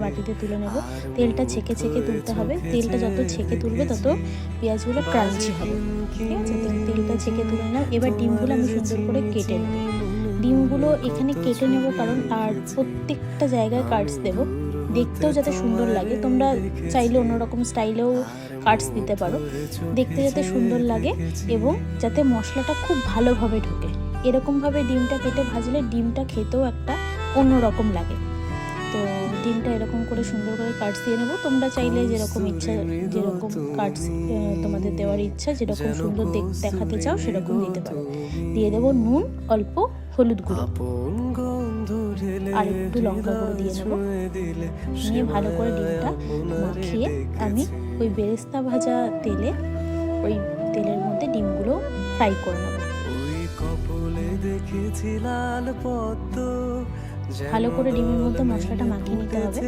বাটিতে তুলে নেব। তেলটা ছেঁকে ছেঁকে তুলতে হবে, তেলটা যত ছেঁকে তুলবে তত পেঁয়াজগুলো ক্রাঞ্চি হবে। ঠিক আছে, তেলটা ছেঁকে তুলে নিলাম। এবার ডিমগুলো আমি সুন্দর করে কেটে নেব। ডিমগুলো এখানে কেটে নেব কারণ আর প্রত্যেকটা জায়গায় কাটস দেবো, দেখতেও যাতে সুন্দর লাগে। তোমরা চাইলে অন্যরকম স্টাইলেও কাটস দিতে পারো, দেখতে যাতে সুন্দর লাগে এবং যাতে মশলাটা খুব ভালোভাবে ঢোকে। এরকমভাবে ডিমটা কেটে ভাজলে ডিমটা খেতেও একটা অন্যরকম লাগে। তো ডিমটা এরকম করে সুন্দর করে কাটস দিয়ে নেবো। তোমরা চাইলে যেরকম ইচ্ছা, যেরকম কাটস তোমাদের দেওয়ার ইচ্ছা, যেরকম সুন্দর দেখাতে চাও সেরকম দিতে পারো। দিয়ে দেবো নুন, অল্প হলুদ গুঁড়ো আর একটু লঙ্কা গুঁড়ো দিয়ে নেবো। নিয়ে ভালো করে ডিমটা মাখিয়ে আমি ওই বেরেস্তা ভাজা তেলে, ওই তেলের মধ্যে ডিমগুলো ফ্রাই করে নেবো। ভালো করে ডিমের মধ্যে মশলাটা মাখিয়ে নিতে হবে।